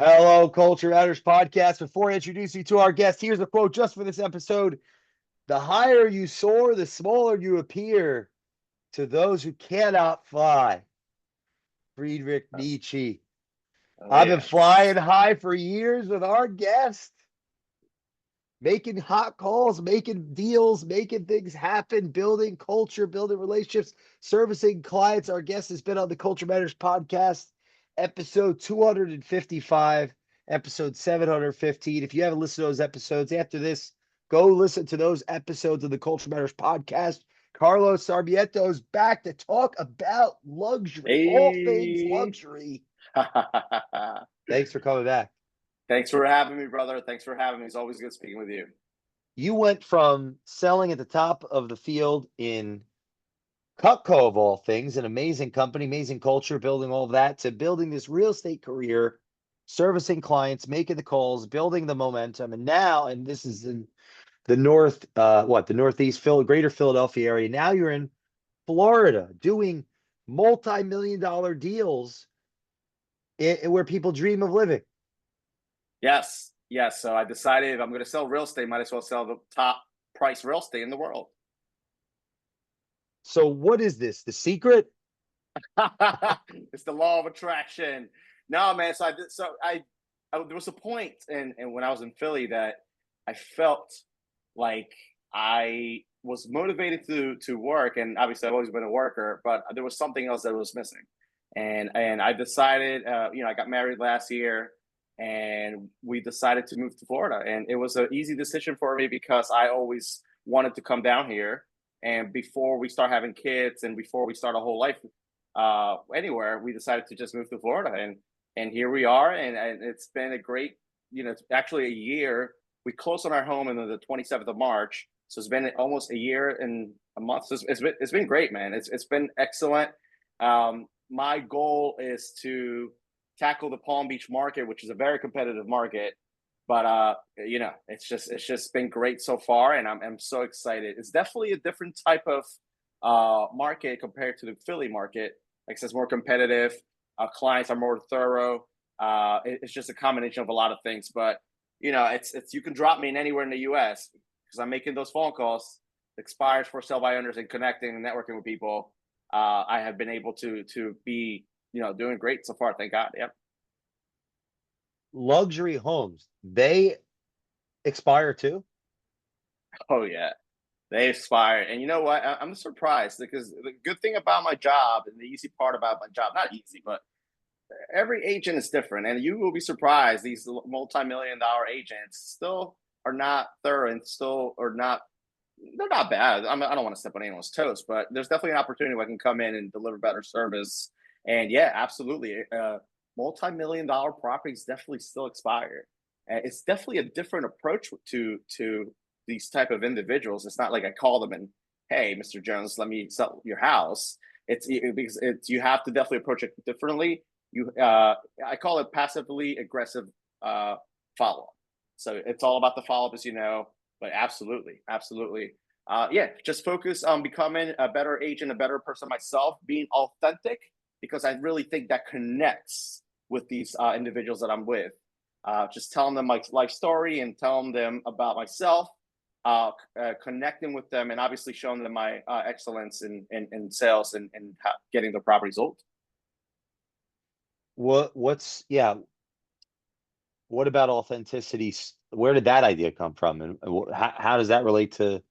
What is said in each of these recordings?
Hello, Culture Matters podcast. Before I introduce you to our guest, here's a quote just for this episode. The higher you soar, the smaller you appear to those who cannot fly. Friedrich Oh, Nietzsche. oh I've been yeah. flying high for years with our guest, making hot calls, making deals, making things happen, building culture, building relationships, servicing clients. Our guest has been on the Culture Matters podcast, episode 255, episode 715. If you haven't listened to those episodes after this, go listen to those episodes of the Culture Matters podcast. Carlos Sarmiento is back to talk about luxury, all things Hey. luxury. Thanks for coming back. Thanks for having me, brother. Thanks for having me. It's always good speaking with you. You went from selling at the top of the field in Cutco of all things, an amazing company, amazing culture, building all of that, to building this real estate career, servicing clients, making the calls, building the momentum. And now, and this is in the the Northeast, greater Philadelphia area. Now you're in Florida doing multi-million dollar deals where people dream of living. Yes. Yes. So I decided if I'm going to sell real estate, might as well sell the top price real estate in the world. So what is this? The secret? It's the law of attraction. No, man. There was a point and when I was in Philly that I felt like I was motivated to work, and obviously I've always been a worker, but there was something else that was missing, and I decided, I got married last year, and we decided to move to Florida, and it was an easy decision for me because I always wanted to come down here, and before we start having kids and before we start a whole life anywhere, we decided to just move to Florida, and here we are, and it's been a great, it's actually a year. We closed on our home on the 27th of March, so it's been almost a year and a month. So it's been great, man. It's been excellent. My goal is to tackle the Palm Beach market, which is a very competitive market. But it's just been great so far, and I'm so excited. It's definitely a different type of market compared to the Philly market. Like I said, it's more competitive. Clients are more thorough. It's just a combination of a lot of things. But it's you can drop me in anywhere in the U.S. because I'm making those phone calls, expires for sell by owners, and connecting and networking with people. I have been able to be doing great so far. Thank God. Yep. Luxury homes, they expire too. Oh yeah. They expire. And you know what? I'm surprised because the good thing about my job and the easy part about my job, not easy, but every agent is different. And you will be surprised. These multi-million dollar agents still are not thorough and still are not, they're not bad. I don't want to step on anyone's toes, but there's definitely an opportunity where I can come in and deliver better service. And yeah, absolutely. Multi-million dollar properties definitely still expire. It's definitely a different approach to these type of individuals. It's not like I call them and, hey, Mr. Jones, let me sell your house. Because you have to definitely approach it differently. I call it passively aggressive follow up. So it's all about the follow up, as you know. But absolutely, absolutely, yeah. Just focus on becoming a better agent, a better person myself, being authentic, because I really think that connects with these individuals that I'm with. Just telling them my life story and telling them about myself, connecting with them, and obviously showing them my excellence in sales and getting the property sold. What's yeah, what about authenticity? Where did that idea come from, and how does that relate to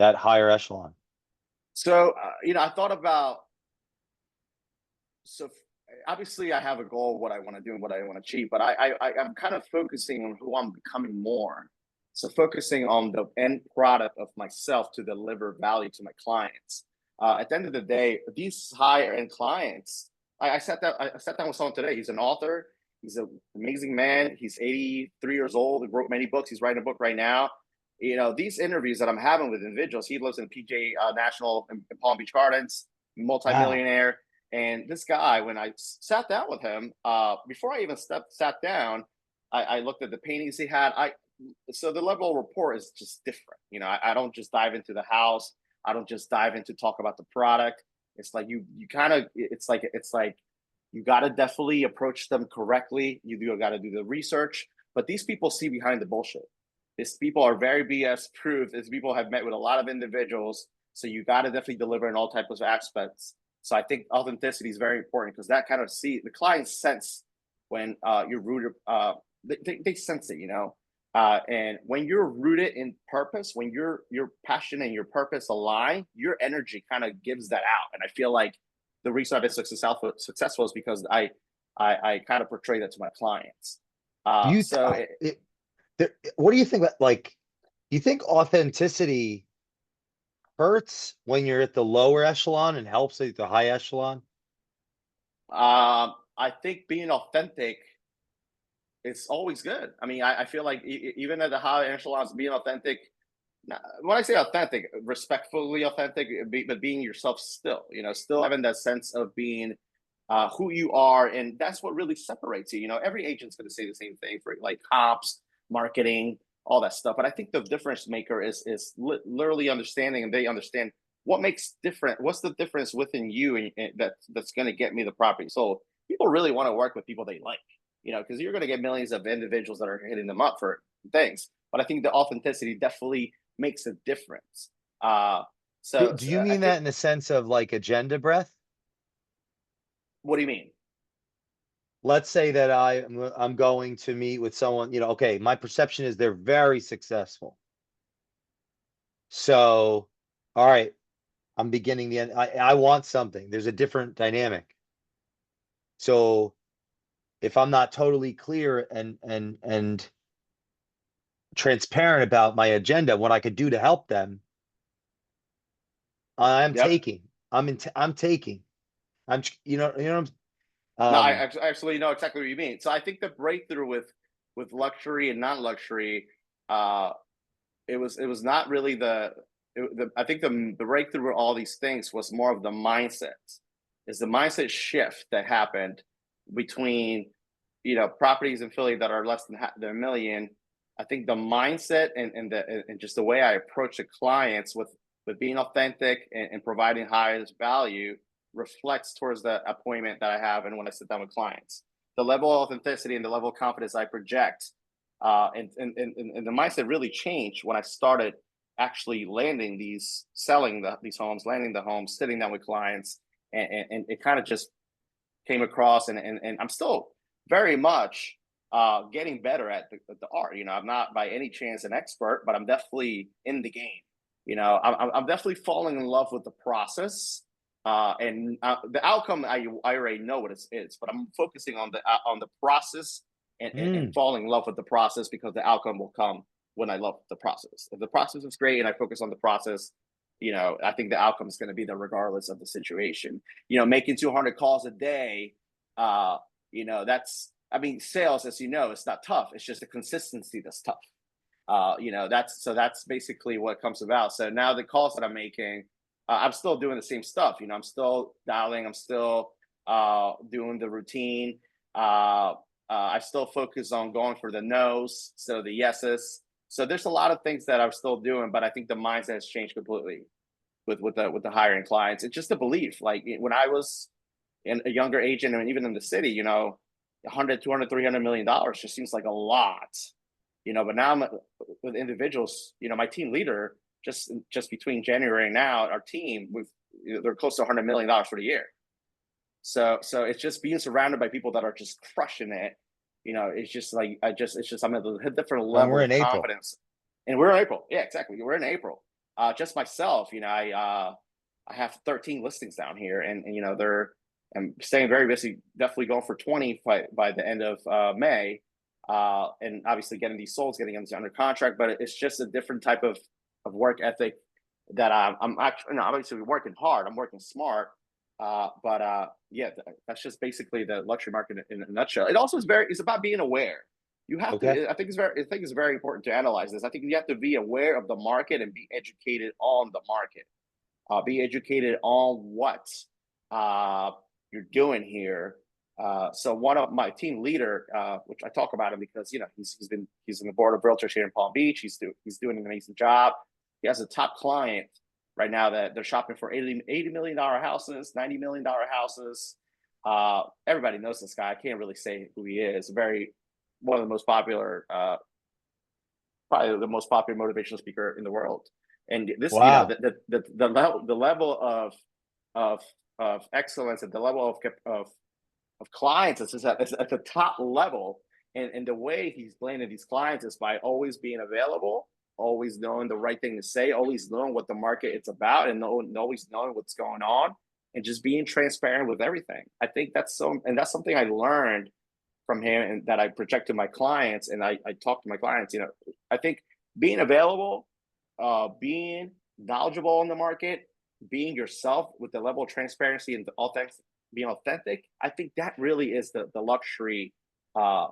that higher echelon? So, I thought about, so obviously I have a goal of what I want to do and what I want to achieve, but I'm kind of focusing on who I'm becoming more. So focusing on the end product of myself to deliver value to my clients. At the end of the day, these higher end clients, I sat down with someone today. He's an author. He's an amazing man. He's 83 years old. He wrote many books. He's writing a book right now. These interviews that I'm having with individuals, he lives in PJ National in Palm Beach Gardens, Wow. multimillionaire. And this guy, when I sat down with him, before I even sat down, I looked at the paintings he had. So the level of rapport is just different. I don't just dive into the house. I don't just dive into talk about the product. It's like you kind of, it's like You got to definitely approach them correctly. You do got to do the research, but these people see behind the bullshit. These people are very BS proof. These people have met with a lot of individuals, so you got to definitely deliver in all types of aspects. So I think authenticity is very important because that kind of the clients sense when you're rooted. They sense it, you know. And when you're rooted in purpose, when your passion and your purpose align, your energy kind of gives that out. And I feel like the reason I've been successful is because I kind of portray that to my clients. Do you, what do you think about, like, do you think authenticity hurts when you're at the lower echelon and helps at the high echelon? I think being authentic, it's always good. I mean, I feel like even at the high echelons, being authentic. When I say authentic, respectfully authentic, but being yourself still, you know, still having that sense of being who you are, and that's what really separates you. You know, every agent's going to say the same thing for like comps, marketing, all that stuff. But I think the difference maker is literally understanding, and they understand what makes different. What's the difference within you, and that's going to get me the property. So people really want to work with people they like, you know, because you're going to get millions of individuals that are hitting them up for things. But I think the authenticity definitely makes a difference. Do you I mean think. that in the sense of like agenda breath? What do you mean? Let's say that I'm going to meet with someone, you know, okay, my perception is they're very successful. So, all right, I'm beginning the end. I want something. There's a different dynamic. So if I'm not totally clear and transparent about my agenda, what I could do to help them, I'm Yep. taking. I'm taking. You know, No, I actually know exactly what you mean. So I think the breakthrough with luxury and non-luxury, uh, it was not really I think the breakthrough with all these things was more of the mindset. Is the mindset shift that happened between, you know, properties in Philly that are less than a million. I think the mindset and just the way I approach the clients with being authentic and providing highest value reflects towards the appointment that I have and when I sit down with clients. The level of authenticity and the level of confidence I project, and the mindset really changed when I started actually selling these homes, landing the homes, sitting down with clients, and it kind of just came across, and I'm still very much getting better at the art. You know, I'm not by any chance an expert, but I'm definitely in the game. You know, I'm definitely falling in love with the process. And the outcome, I already know what it is, but I'm focusing on the process and mm, falling in love with the process because the outcome will come when I love the process. If the process is great and I focus on the process, you know, I think the outcome is going to be there regardless of the situation. You know, making 200 calls a day, you know, I mean, sales, as you know, it's not tough. It's just the consistency that's tough. You know, that's basically what comes about. So now the calls that I'm making, I'm still doing the same stuff. You know, I'm still dialing. I'm still doing the routine. I still focus on going for the no's, so the yeses. So there's a lot of things that I'm still doing, but I think the mindset has changed completely with the hiring clients. It's just a belief. Like when I was a younger agent, and even in the city, you know, 100, 200, 300 million dollars just seems like a lot, you know. But now I'm with individuals. You know, my team leader just between January and now, our team they're close to 100 million dollars for the year. So it's just being surrounded by people that are just crushing it. You know, it's just like it's just I'm at a different and level we're of in April. confidence. And we're in April. Yeah, exactly. We're in April. Just myself, you know, I have 13 listings down here, and you know I'm staying very busy. Definitely going for 20 by the end of May, and obviously getting these solds, getting them under contract. But it's just a different type of work ethic that I'm actually, you know, obviously working hard. I'm working smart. But yeah, that's just basically the luxury market in a nutshell. It also it's about being aware. You have Okay. to. I think it's very important to analyze this. I think you have to be aware of the market and be educated on the market. Be educated on what you're doing here. So one of my team leader, which I talk about him because you know he's in the board of realtors here in Palm Beach. He's doing an amazing job. He has a top client right now that they're shopping for $80 million houses, $90 million houses. Everybody knows this guy. I can't really say who he is. Very one of the most popular, probably the most popular motivational speaker in the world. And this, you know, Wow. the level of of excellence and the level of clients is at the top level. And the way he's landing these clients is by always being available, always knowing the right thing to say, always knowing what the market is about, and always knowing what's going on, and just being transparent with everything. I think that's something I learned from him, and that I project to my clients, and I talk to my clients. You know, I think being available, being knowledgeable in the market, being yourself with the level of transparency and the authentic, being authentic. I think that really is the luxury, the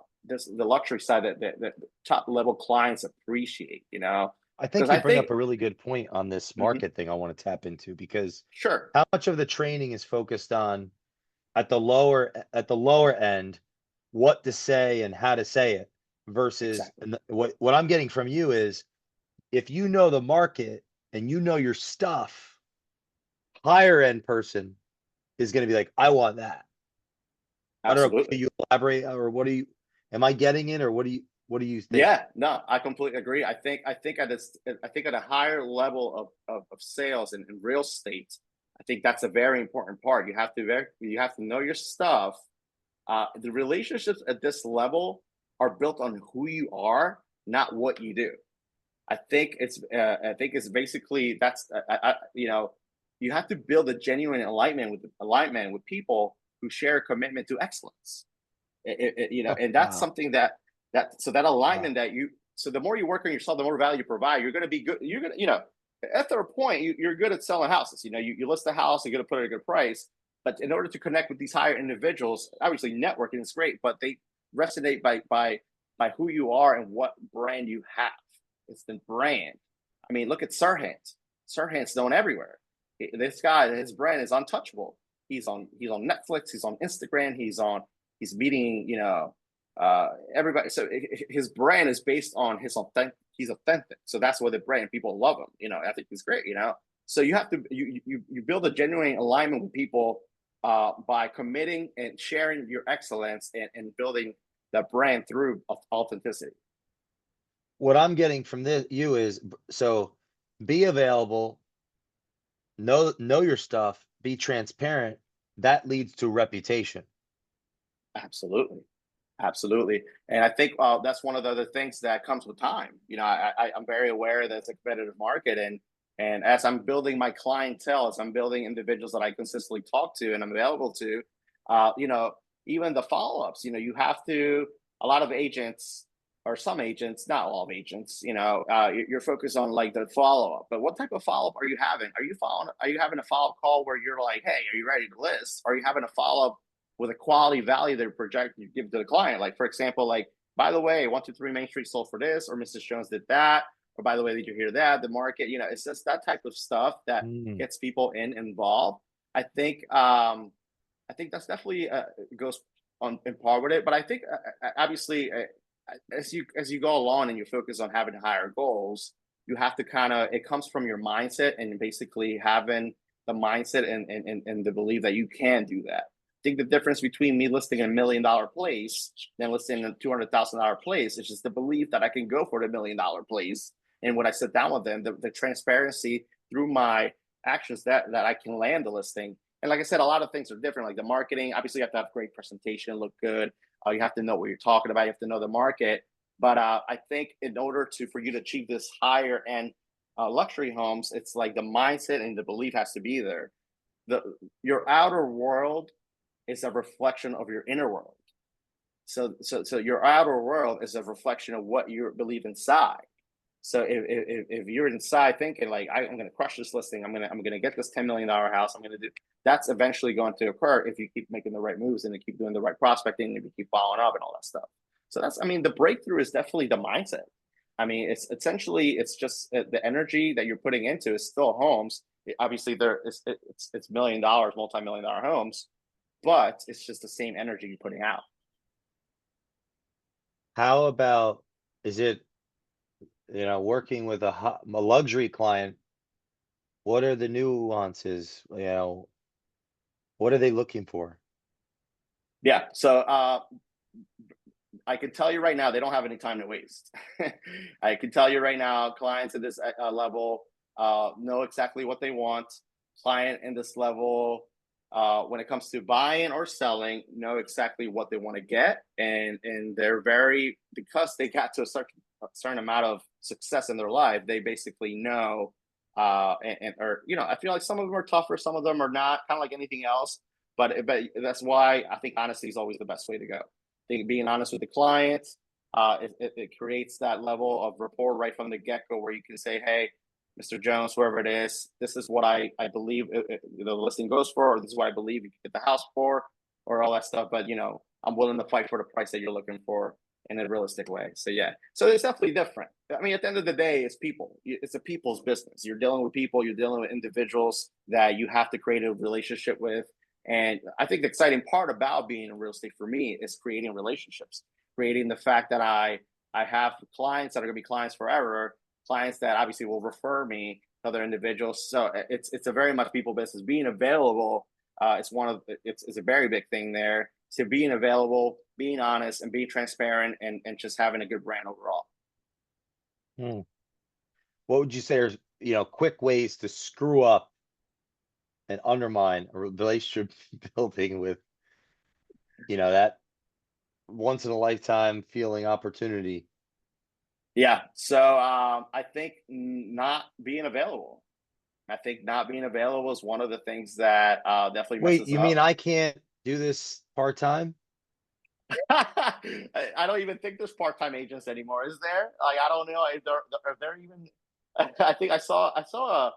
luxury side that top level clients appreciate. You know, I because think you I bring think up a really good point on this mhm, market thing I want to tap into, because sure, how much of the training is focused on at the lower end, what to say and how to say it versus, exactly, and what I'm getting from you is, if you know the market and you know your stuff, higher end person is going to be like, I want that. I don't know. Can absolutely. you elaborate, or what do you, am I getting it, or what do you think? Yeah, no, I completely agree. I think at a higher level of sales and in real estate, I think that's a very important part. You have to know your stuff. The relationships at this level are built on who you are, not what you do. I think it's basically that's you know, you have to build a genuine alignment with people who share a commitment to excellence. You know, Oh, and that's wow. something that Wow. alignment that you so the more you work on yourself, the more value you provide, you're going to be good. You're going to, you know, after a point, you're good at selling houses. You know, you list the house, you're going to put it at a good price. But in order to connect with these higher individuals, obviously networking is great, but they resonate by who you are and what brand you have. It's the brand. I mean, look at Sirhan. Sirhan's known everywhere. This guy, his brand is untouchable. He's on Netflix. He's on Instagram. He's meeting, you know, everybody. So his brand is based on his authentic. He's authentic, so that's why the brand people love him. You know, I think he's great. You know, so you have to you build a genuine alignment with people by committing and sharing your excellence and building that brand through authenticity. What I'm getting from this you is, so be available, know your stuff, be transparent. That leads to reputation. Absolutely. Absolutely. And I think that's one of the other things that comes with time. You know, I'm very aware that it's a competitive market. And as I'm building my clientele, as I'm building individuals that I consistently talk to and I'm available to, you know, even the follow ups, you know, you have to, a lot of agents or some agents, not all of agents, you know, you're focused on like the follow up. But what type of follow up are you having? Are you having a follow up call where you're like, hey, are you ready to list? Are you having a follow up with a quality value that project you give to the client? Like, for example, like, by the way, 123 Main Street sold for this, or Mrs. Jones did that, or by the way, did you hear that? The market, you know, it's just that type of stuff that Mm. gets people involved. I think I think that's definitely goes on in par with it. But I think obviously as you go along and you focus on having higher goals, you have to kind of it comes from your mindset and basically having the mindset and the belief that you can do that. I think the difference between me listing $1 million place than listing a $200,000 place is just the belief that I can go for the $1 million place. And when I sit down with them, the transparency through my actions that I can land the listing. And like I said, a lot of things are different. Like the marketing, obviously, you have to have great presentation, look good. You have to know what you're talking about. You have to know the market. But I think in order to for you to achieve this higher end luxury homes, it's like the mindset and the belief has to be there. The Your outer world is a reflection of your inner world. So your outer world is a reflection of what you believe inside. So if you're inside thinking like I'm going to crush this listing, I'm gonna get this $10 million house, I'm going to do that's eventually going to occur if you keep making the right moves and you keep doing the right prospecting and you keep following up and all that stuff. So that's I mean the breakthrough is definitely the mindset. I mean it's essentially it's just the energy that you're putting into is still homes. Obviously it's $1 million, multi-million-dollar homes, but it's just the same energy you're putting out. How about, is it, working with a luxury client, what are the nuances, what are they looking for? Yeah. So I can tell you right now, they don't have any time to waste. I can tell you right now, clients at this level know exactly what they want. Client in this level, when it comes to buying or selling, know exactly what they want to get, and they're very, because they got to a certain amount of success in their life. They basically know, and or I feel like some of them are tougher, some of them are not. Kind of like anything else, but that's why I think honesty is always the best way to go. Think being honest with the client, it creates that level of rapport right from the get go, where you can say, "Hey, Mr. Jones, whoever it is, this is what I believe the listing goes for, or this is what I believe you can get the house for, or all that stuff." But I'm willing to fight for the price that you're looking for in a realistic way. So yeah, so it's definitely different. I mean, at the end of the day, it's people. It's a people's business. You're dealing with people. You're dealing with individuals that you have to create a relationship with. And I think the exciting part about being in real estate for me is creating relationships, creating the fact that I have clients that are going to be clients forever, clients that obviously will refer me to other individuals. So it's a very much people business. Being available, it's a very big thing there. So being available, being honest, and being transparent, and just having a good brand overall. Hmm. What would you say are, quick ways to screw up and undermine a relationship building with, that once in a lifetime feeling opportunity? Yeah. So I think not being available. I think not being available is one of the things that definitely Wait, messes you mean up. I can't do this part-time? I don't even think there's part-time agents anymore. Is there? Like, I don't know if they're even. I think I saw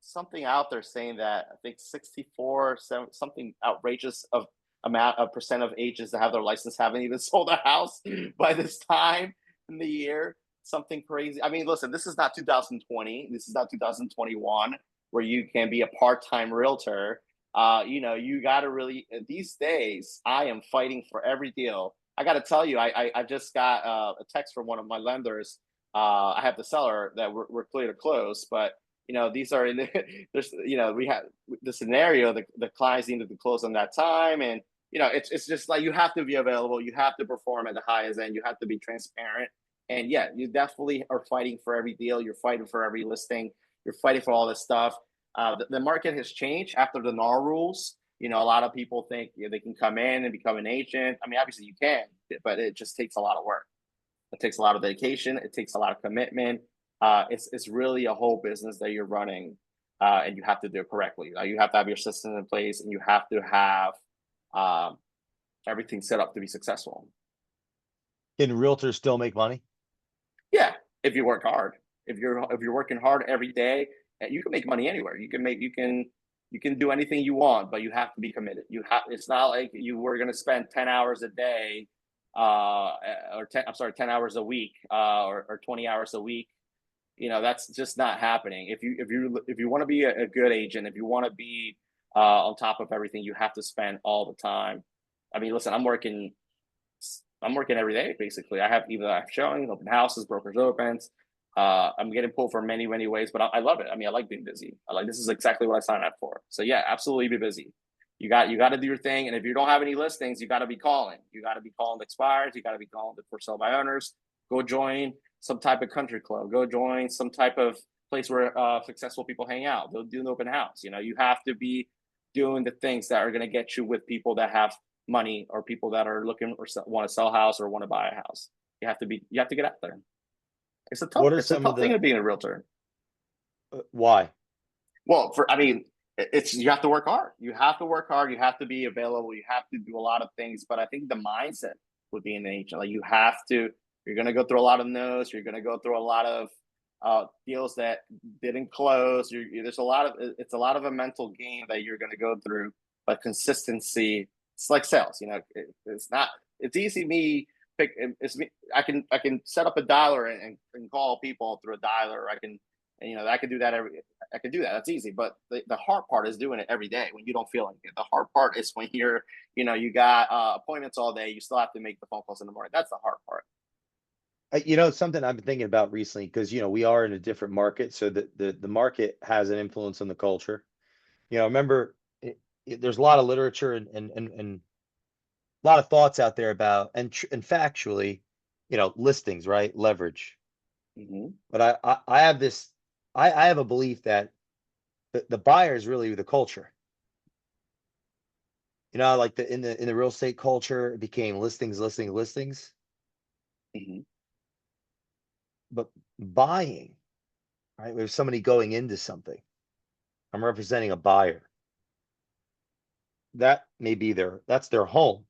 something out there saying that I think 64 something outrageous of amount of percent of agents that have their license haven't even sold a house by this time in the year. Something crazy. I mean, listen, this is not 2020. This is not 2021 where you can be a part-time realtor. You got to really, these days. I am fighting for every deal. I got to tell you, I just got a text from one of my lenders. I have the seller that we're clear to close, but these are in the, there's we have the scenario, the clients needed to close on that time, and it's just like you have to be available, you have to perform at the highest end, you have to be transparent, and yeah, you definitely are fighting for every deal, you're fighting for every listing, you're fighting for all this stuff. The market has changed after the NAR rules. A lot of people think they can come in and become an agent. I mean, obviously you can, but it just takes a lot of work. It takes a lot of dedication. It takes a lot of commitment. It's really a whole business that you're running, and you have to do it correctly. You have to have your system in place, and you have to have um, everything set up to be successful. Can realtors still make money? Yeah, if you work hard, if you're working hard every day, you can make money anywhere. You can do anything you want, but you have to be committed. You have. It's not like you were going to spend 10 hours a day, or 10 hours a week, or 20 hours a week. That's just not happening. If you want to be a good agent, if you want to be on top of everything, you have to spend all the time. I mean, listen, I'm working every day basically. I have showings, open houses, brokers opens. I'm getting pulled for many, many ways, but I love it. I mean, I like being busy. I like, this is exactly what I signed up for. So yeah, absolutely be busy. You got to do your thing, and if you don't have any listings, you got to be calling. You got to be calling the expires. You got to be calling the for sale by owners. Go join some type of country club. Go join some type of place where successful people hang out. They'll do an open house. You have to be doing the things that are going to get you with people that have money, or people that are looking or want to sell a house or want to buy a house. You have to get out there. It's a tough What are it's a some of tough thing the to being a realtor. why? Well, I mean, it's you have to work hard. You have to work hard. You have to be available. You have to do a lot of things. But I think the mindset with being an agent, like you're going to go through a lot of no's. You're going to go through a lot of deals that didn't close. It's a lot of a mental game that you're going to go through. But consistency, it's like sales. It's not. It's easy. Me pick. It's me. I can set up a dialer and call people through a dialer. I can do that I can do that. That's easy. But the hard part is doing it every day when you don't feel like it. The hard part is when you got appointments all day. You still have to make the phone calls in the morning. That's the hard part. Something I've been thinking about recently, because we are in a different market, so the market has an influence on the culture. Remember there's a lot of literature and a lot of thoughts out there about and factually, listings, right? Leverage. Hmm. But I have this, I have a belief that the buyer is really the culture. Like in the real estate culture, it became listings, listings, listings. Hmm. But buying, right? We have somebody going into something. I'm representing a buyer. That may be that's their home.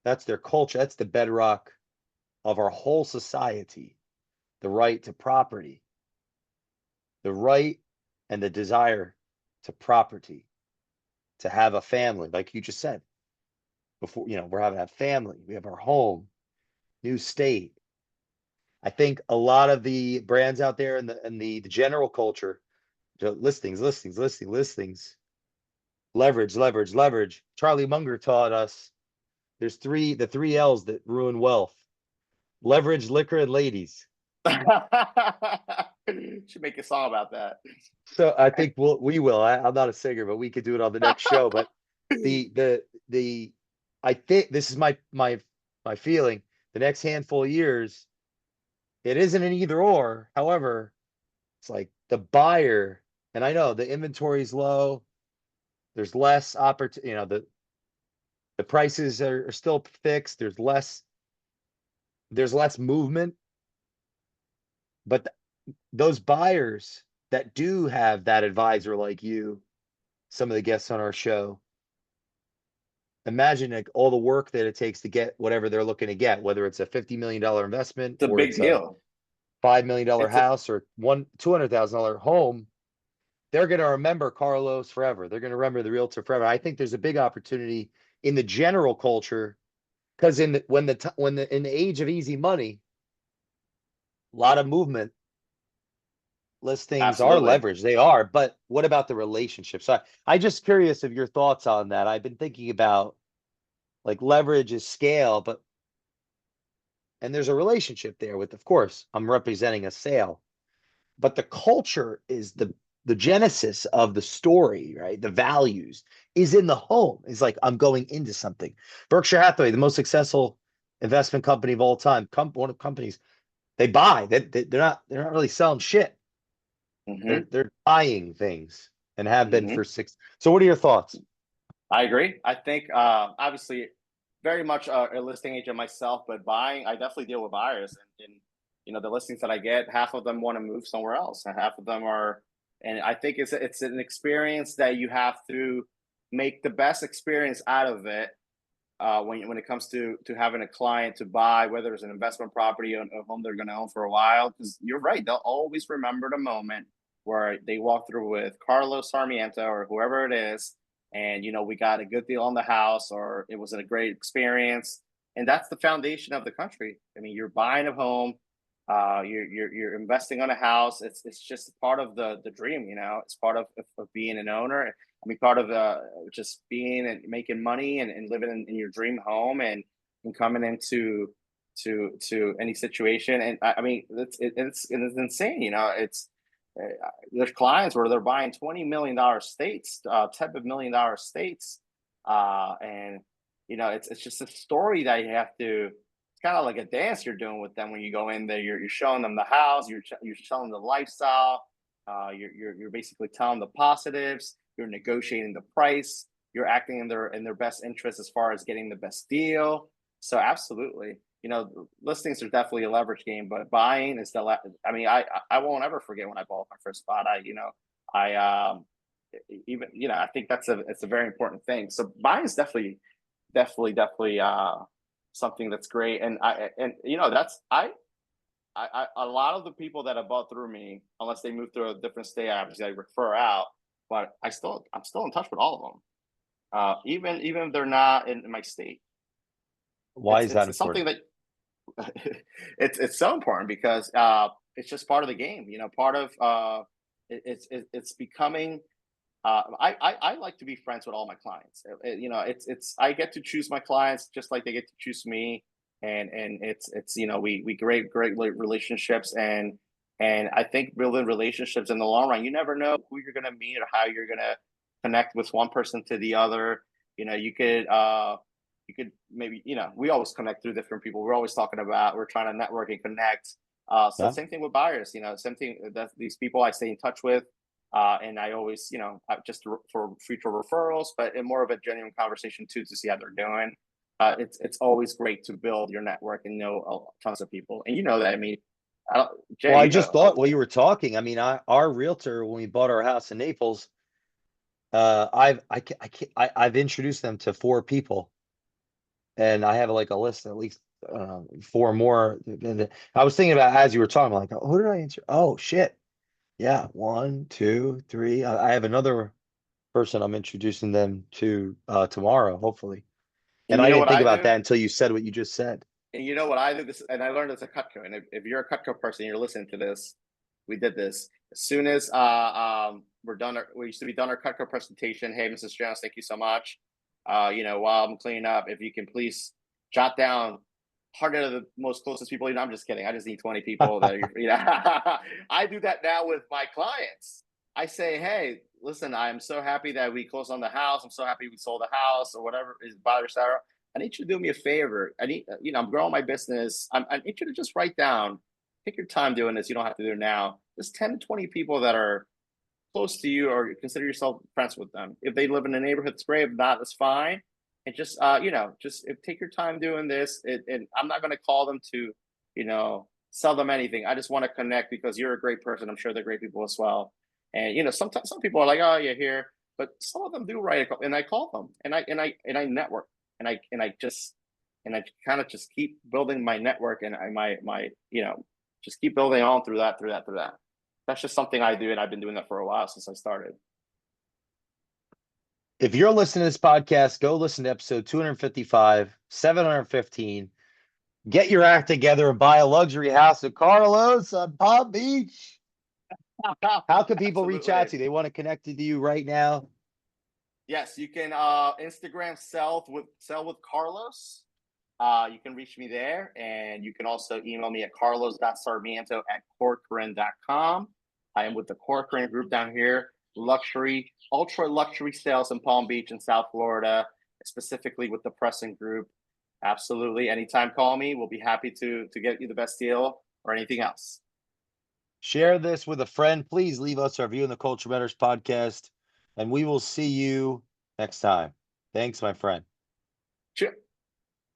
That's their culture. That's the bedrock of our whole society. The right to property, the right and the desire to property, to have a family, like you just said before. We're having a family. We have our home, new state. I think a lot of the brands out there and the general culture, listings, listings, listings, listings, leverage, leverage, leverage. Charlie Munger taught us there's the three L's that ruin wealth: leverage, liquor, and ladies. Should make a song about that. So I think we will. I'm not a singer, but we could do it on the next show. But the I think this is my feeling. The next handful of years, it isn't an either or. However, it's like the buyer, and I know the inventory is low. There's less opportunity. The prices are still fixed. There's less movement, but those buyers that do have that advisor like you, some of the guests on our show, imagine like all the work that it takes to get whatever they're looking to get, whether it's a $50 million investment It's a or big it's a deal. $5 million It's a house or $200,000 home. They're going to remember Carlos forever. They're going to remember the realtor forever. I think there's a big opportunity in the general culture because in the age of easy money, a lot of movement. Listings are absolutely. leveraged. They are, but what about the relationship? So I just curious of your thoughts on that. I've been thinking about like leverage is scale, and there's a relationship there with, of course, I'm representing a sale, but the culture is the genesis of the story, right? The values is in the home. It's like I'm going into something. Berkshire Hathaway, the most successful investment company of all time, one of companies, they buy. They're not really selling shit. They're Hmm. they're buying things and have been Hmm. for six. So what are your thoughts? I agree. I think obviously very much a listing agent myself, but buying, I definitely deal with buyers, and the listings that I get, half of them want to move somewhere else, and half of them are, and I think it's an experience that you have to make the best experience out of it. When it comes to having a client to buy, whether it's an investment property or a home they're going to own for a while, because you're right, they'll always remember the moment where they walk through with Carlos Sarmiento or whoever it is, and we got a good deal on the house, or it was a great experience, and that's the foundation of the country. I mean, you're buying a home, you're investing on a house. It's just part of the dream. It's part of being an owner. I mean, part of just being and making money and living in your dream home, and coming into to any situation. And I mean, it's insane. There's clients where they're buying $20 million states, $10 million states, and it's just a story that you have to. It's kind of like a dance you're doing with them when you go in there. You're showing them the house. You're showing them the lifestyle. You're basically telling them the positives. You're negotiating the price. You're acting in their best interest as far as getting the best deal. So absolutely, listings are definitely a leverage game, but buying is I mean, I won't ever forget when I bought my first spot. I even I think it's a very important thing. So buying is definitely something that's great. And that's a lot of the people that have bought through me, unless they move to a different state, obviously I refer out, but I'm still in touch with all of them, even if they're not in my state. Why It's is that it's something important? that it's so important because it's just part of the game. Part of it's becoming. I like to be friends with all my clients. It's I get to choose my clients just like they get to choose me, and it's we great relationships, and I think building relationships in the long run, you never know who you're gonna meet or how you're gonna connect with one person to the other. You could maybe, we always connect through different people. We're always talking about, we're trying to network and connect. So Yeah. same thing with buyers, same thing that these people I stay in touch with. And I always, just for future referrals, but in more of a genuine conversation too, to see how they're doing. It's always great to build your network and know tons of people. And you know that, I mean, Jay, Well, I just thought while you were talking, I mean, our realtor, when we bought our house in Naples, I've introduced them to 4 people, and I have like a list at least 4 more. And I was thinking about as you were talking, like, oh, who did I answer? Oh shit, yeah, 1, 2, 3. I have another person I'm introducing them to tomorrow, hopefully. and And you I know didn't what think I about do? that until you said what you just said. And you know what I do this, and I learned as a Cutco. And if you're a Cutco person, you're listening to this. We did this as soon as we're done. We used to be done our Cutco presentation. Hey, Mrs. Jones, thank you so much. While I'm cleaning up, if you can please jot down 100 of the most closest people. I'm just kidding. I just need 20 people that I do that now with my clients. I say, hey, listen, I'm so happy that we closed on the house. I'm so happy we sold the house or whatever is buyer Sarah. I need you to do me a favor. I need, I'm growing my business. I need you to just write down, take your time doing this. You don't have to do it now. Just 10 to 20 people that are close to you or consider yourself friends with them. If they live in a neighborhood, it's great. If not, that's fine. And just, take your time doing this. And I'm not going to call them to, sell them anything. I just want to connect because you're a great person. I'm sure they're great people as well. And, sometimes some people are like, oh, you're here. But some of them do write a call, and I call them and I network and I kind of just keep building my network and just keep building on through that. That's just something I do, and I've been doing that for a while since I started. If you're listening to this podcast, go listen to episode 255, 715. Get your act together and buy a luxury house in Carlos on Palm Beach. How can people reach out Absolutely. to you? They want to connect to you right now. Yes, you can Instagram sell with Carlos. You can reach me there, and you can also email me at carlos.sarmiento@corcoran.com. I am with the Corcoran Group down here, luxury, ultra luxury sales in Palm Beach in South Florida, specifically with the Pressing Group. Absolutely. Anytime, call me. We'll be happy to get you the best deal or anything else. Share this with a friend. Please leave us a review in the Culture Matters podcast, and we will see you next time. Thanks, my friend. Cheers.